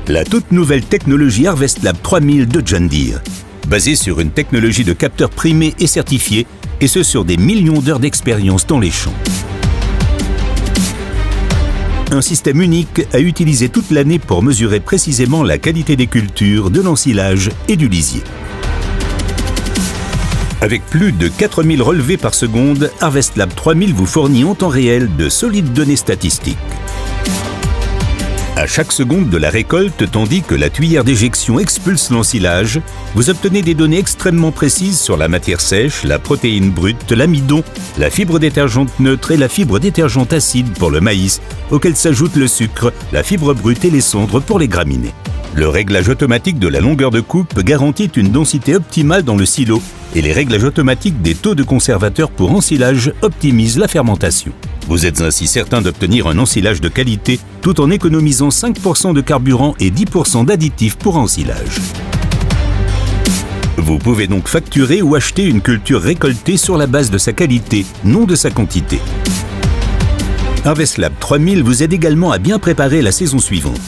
La toute nouvelle technologie Harvest Lab 3000 de John Deere, basée sur une technologie de capteurs primés et certifiés, et ce sur des millions d'heures d'expérience dans les champs. Un système unique à utiliser toute l'année pour mesurer précisément la qualité des cultures, de l'ensilage et du lisier. Avec plus de 4000 relevés par seconde, Harvest Lab 3000 vous fournit en temps réel de solides données statistiques. À chaque seconde de la récolte, tandis que la tuyère d'éjection expulse l'ensilage, vous obtenez des données extrêmement précises sur la matière sèche, la protéine brute, l'amidon, la fibre détergente neutre et la fibre détergente acide pour le maïs, auquel s'ajoute le sucre, la fibre brute et les cendres pour les graminées. Le réglage automatique de la longueur de coupe garantit une densité optimale dans le silo et les réglages automatiques des taux de conservateur pour ensilage optimisent la fermentation. Vous êtes ainsi certain d'obtenir un ensilage de qualité tout en économisant 5% de carburant et 10% d'additifs pour ensilage. Vous pouvez donc facturer ou acheter une culture récoltée sur la base de sa qualité, non de sa quantité. Harvest Lab 3000 vous aide également à bien préparer la saison suivante.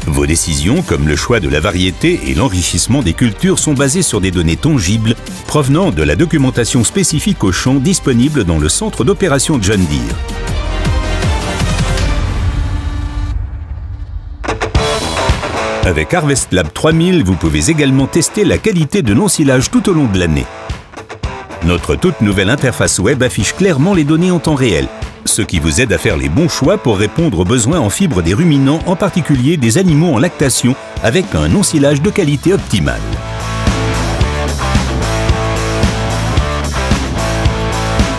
Vos décisions, comme le choix de la variété et l'enrichissement des cultures, sont basées sur des données tangibles provenant de la documentation spécifique au champ disponible dans le centre d'opération John Deere. Avec Harvest Lab 3000, vous pouvez également tester la qualité de l'ensilage tout au long de l'année. Notre toute nouvelle interface web affiche clairement les données en temps réel, ce qui vous aide à faire les bons choix pour répondre aux besoins en fibres des ruminants, en particulier des animaux en lactation, avec un ensilage de qualité optimale.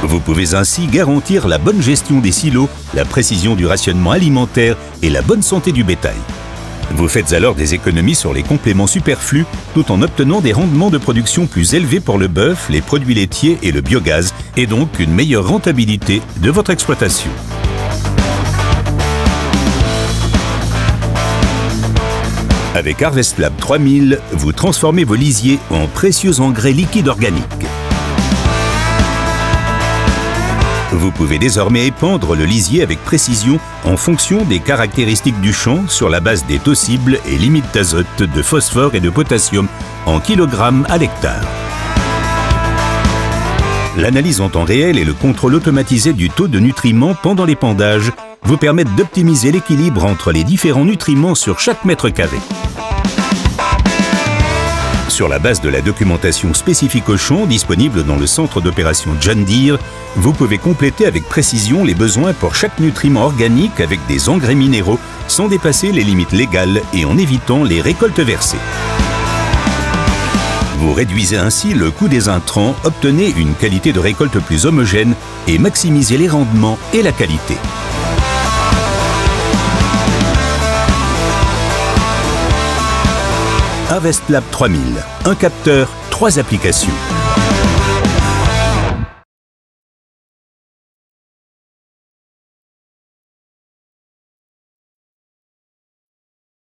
Vous pouvez ainsi garantir la bonne gestion des silos, la précision du rationnement alimentaire et la bonne santé du bétail. Vous faites alors des économies sur les compléments superflus tout en obtenant des rendements de production plus élevés pour le bœuf, les produits laitiers et le biogaz, et donc une meilleure rentabilité de votre exploitation. Avec Harvest Lab 3000, vous transformez vos lisiers en précieux engrais liquides organiques. Vous pouvez désormais épandre le lisier avec précision en fonction des caractéristiques du champ sur la base des taux cibles et limites d'azote, de phosphore et de potassium en kilogrammes à l'hectare. L'analyse en temps réel et le contrôle automatisé du taux de nutriments pendant l'épandage vous permettent d'optimiser l'équilibre entre les différents nutriments sur chaque mètre carré. Sur la base de la documentation spécifique au champ disponible dans le centre d'opération John Deere, vous pouvez compléter avec précision les besoins pour chaque nutriment organique avec des engrais minéraux sans dépasser les limites légales et en évitant les récoltes versées. Vous réduisez ainsi le coût des intrants, obtenez une qualité de récolte plus homogène et maximisez les rendements et la qualité. Harvest Lab 3000, un capteur, 3 applications.